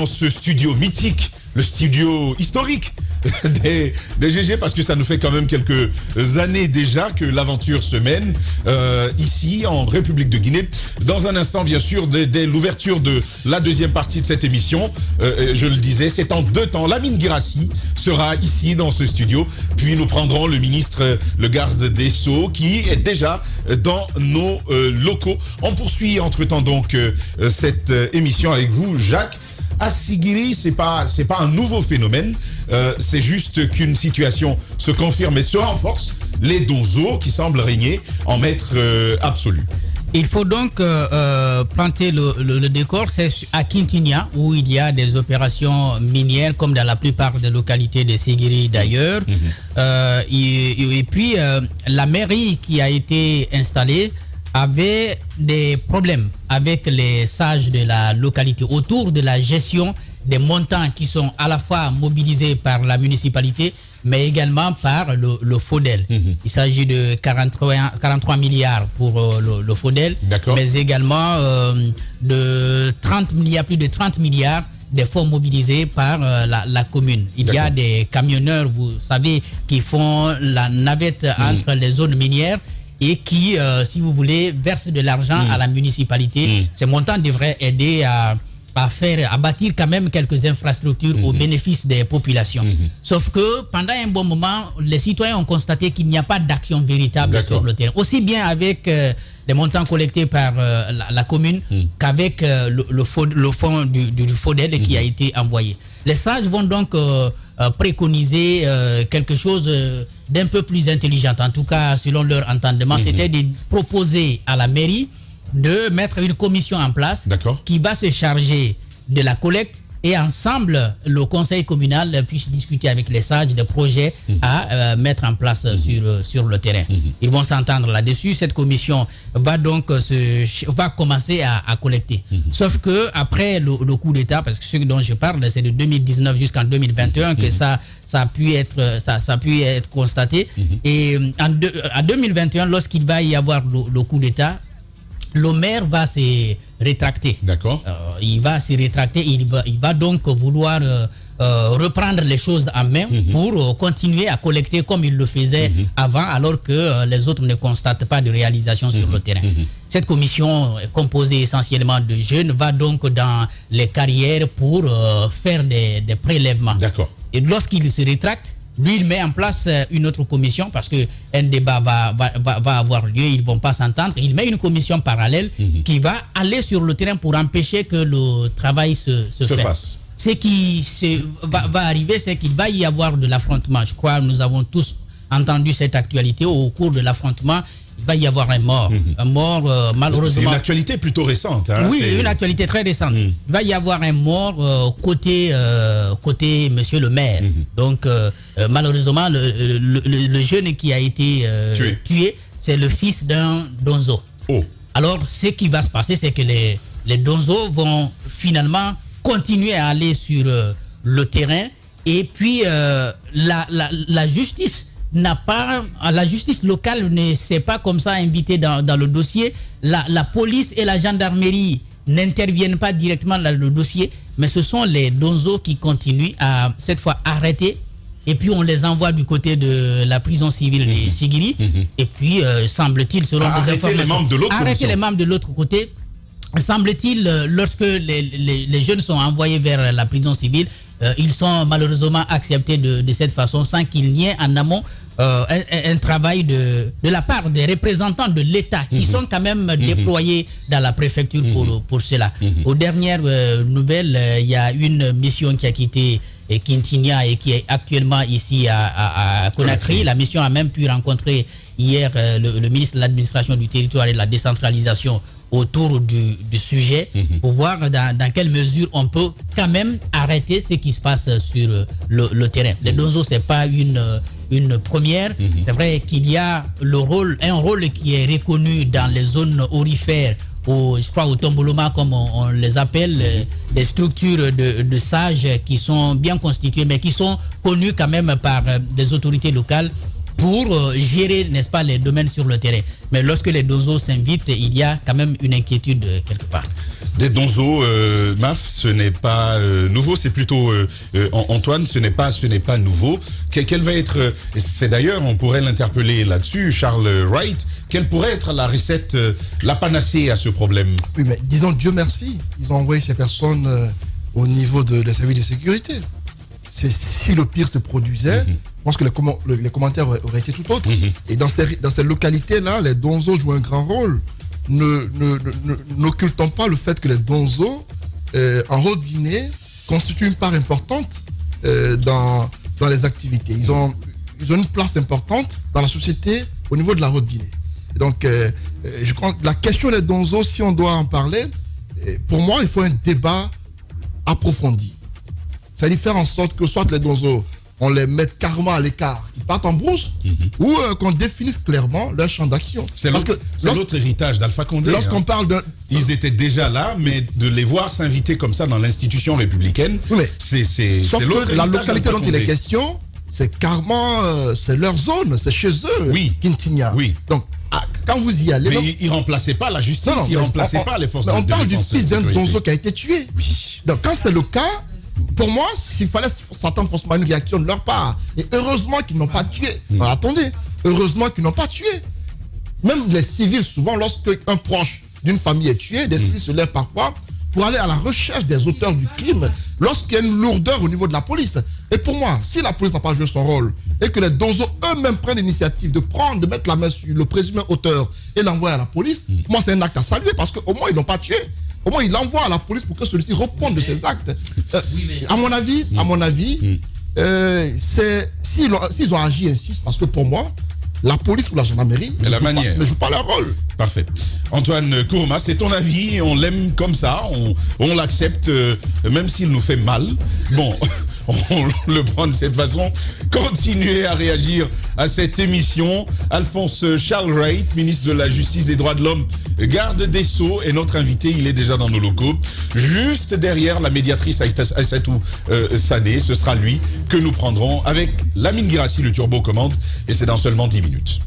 Dans ce studio mythique, le studio historique des GG, parce que ça nous fait quand même quelques années déjà que l'aventure se mène ici en République de Guinée. Dans un instant, bien sûr, dès l'ouverture de la deuxième partie de cette émission, je le disais, c'est en deux temps. Lamine Guirassy sera ici dans ce studio, puis nous prendrons le ministre, le garde des Sceaux, qui est déjà dans nos locaux. On poursuit entre-temps donc cette émission avec vous, Jacques. À Sigiri, c'est pas un nouveau phénomène, c'est juste qu'une situation se confirme et se renforce, les donzos qui semblent régner en maître absolu. Il faut donc planter le décor, c'est à Kintinia où il y a des opérations minières comme dans la plupart des localités de Sigiri d'ailleurs. Et puis la mairie qui a été installée avait des problèmes avec les sages de la localité autour de la gestion des montants qui sont à la fois mobilisés par la municipalité mais également par le FODEL. Il s'agit de 43 milliards pour le FODEL, mais également de 30 milliards, plus de 30 milliards des fonds mobilisés par la commune. Il y a des camionneurs, vous savez, qui font la navette entre les zones minières et qui, si vous voulez, versent de l'argent à la municipalité. Ces montants devraient aider à bâtir quand même quelques infrastructures au bénéfice des populations. Sauf que pendant un bon moment, les citoyens ont constaté qu'il n'y a pas d'action véritable sur le terrain. Aussi bien avec les montants collectés par la commune qu'avec le fonds du FODEL qui a été envoyé. Les sages vont donc préconiser quelque chose d'un peu plus intelligent, en tout cas selon leur entendement, c'était de proposer à la mairie de mettre une commission en place qui va se charger de la collecte et ensemble le conseil communal puisse discuter avec les sages des projets à mettre en place sur le terrain. Ils vont s'entendre là-dessus. Cette commission va donc commencer à collecter. Sauf que après le coup d'État, parce que ce dont je parle, c'est de 2019 jusqu'en 2021 que ça a pu être constaté. Et en 2021, lorsqu'il va y avoir le coup d'État, le maire va se rétracter. Il va se rétracter. Il va donc vouloir reprendre les choses en main pour continuer à collecter comme il le faisait avant, alors que les autres ne constatent pas de réalisation sur le terrain. Cette commission, composée essentiellement de jeunes, va donc dans les carrières pour faire des prélèvements. Et lorsqu'il se rétracte, lui, il met en place une autre commission parce qu'un débat va avoir lieu, ils ne vont pas s'entendre. Il met une commission parallèle qui va aller sur le terrain pour empêcher que le travail se fasse. Ce qui va arriver, c'est qu'il va y avoir de l'affrontement. Je crois que nous avons tous entendu cette actualité. Au cours de l'affrontement, il va y avoir un mort. Un mort, malheureusement. Une actualité plutôt récente. Oui, une actualité très récente. Il va y avoir un mort côté monsieur le maire. Donc, malheureusement, le jeune qui a été tué, c'est le fils d'un donzo. Alors, ce qui va se passer, c'est que les donzos vont finalement continuer à aller sur le terrain. Et puis, la justice la justice locale ne s'est pas comme ça invitée dans le dossier. La police et la gendarmerie n'interviennent pas directement dans le dossier, mais ce sont les donzos qui continuent à cette fois arrêter. Et puis on les envoie du côté de la prison civile de Sigiri. Et puis semble-t-il, selon des informations, arrêter les membres de l'autre côté. Semble-t-il, lorsque les jeunes sont envoyés vers la prison civile, ils sont malheureusement acceptés de cette façon sans qu'il n'y ait en amont un travail de la part des représentants de l'État qui sont quand même déployés dans la préfecture pour cela. Aux dernières nouvelles, il y a une mission qui a quitté Kintinia et qui est actuellement ici à Conakry. La mission a même pu rencontrer hier le ministre de l'administration du territoire et de la décentralisation autour du sujet pour voir dans quelle mesure on peut quand même arrêter ce qui se passe sur le terrain. Les donzos, ce n'est pas une première. C'est vrai qu'il y a un rôle qui est reconnu dans les zones aurifères, je crois au Tomboloma comme on les appelle, des structures de sages qui sont bien constituées mais qui sont connues quand même par des autorités locales. pour gérer, n'est-ce pas, les domaines sur le terrain. Mais lorsque les donzos s'invitent, il y a quand même une inquiétude quelque part. Des donzos, Maf, ce n'est pas nouveau, c'est plutôt Antoine, ce n'est pas nouveau. Quelle va être, c'est d'ailleurs, on pourrait l'interpeller là-dessus, Charles Wright, quelle pourrait être la recette, la panacée à ce problème? Oui, mais disons Dieu merci, ils ont envoyé ces personnes au niveau des services de sécurité. Si le pire se produisait, je pense que les commentaires auraient été tout autres. Et dans ces localités-là, les donzos jouent un grand rôle. N'occultons pas le fait que les donzos, en Haute-Guinée, constituent une part importante dans les activités. Ils ont une place importante dans la société au niveau de la Haute-Guinée. Donc, je crois que la question des donzos, si on doit en parler, pour moi, il faut un débat approfondi. C'est-à-dire faire en sorte que soit les donzos, on les mette carrément à l'écart, ils partent en brousse, ou qu'on définisse clairement leur champ d'action. C'est l'autre héritage d'Alpha Condé. Lorsqu'on parle de... Ils étaient déjà là, mais de les voir s'inviter comme ça dans l'institution républicaine, c'est l'autre héritage. La localité dont il est question, c'est carrément, c'est leur zone, c'est chez eux, Quintinia. Oui. Donc, quand vous y allez... Mais ils ne remplaçaient pas la justice, ils ne remplaçaient pas les forces de défense. On parle du fils d'un donzo qui a été tué. Oui. Donc, quand c'est le cas... Pour moi, s'il fallait s'attendre forcément à une réaction de leur part. Et heureusement qu'ils n'ont pas tué. Alors, attendez, heureusement qu'ils n'ont pas tué. Même les civils, souvent, lorsqu'un proche d'une famille est tué, des civils se lèvent parfois pour aller à la recherche des auteurs du crime lorsqu'il y a une lourdeur au niveau de la police. Et pour moi, si la police n'a pas joué son rôle et que les donzos eux-mêmes prennent l'initiative de mettre la main sur le présumé auteur et l'envoyer à la police, moi, c'est un acte à saluer parce qu'au moins, ils n'ont pas tué. Au moins, il l'envoie à la police pour que celui-ci réponde de ses actes. À mon avis, s'ils ont agi ainsi, c'est parce que pour moi, la police ou la gendarmerie ne joue pas leur rôle. Parfait. Antoine Kourouma, c'est ton avis, on l'aime comme ça, on l'accepte, même s'il nous fait mal. Bon, on le prend de cette façon. Continuez à réagir à cette émission. Alphonse Charles Wright, ministre de la Justice et des Droits de l'Homme, garde des Sceaux, est notre invité, il est déjà dans nos locaux. Juste derrière la médiatrice Aïssatou Sané, ce sera lui que nous prendrons avec Lamine Guirassi, le turbo commande, et c'est dans seulement 10 minutes.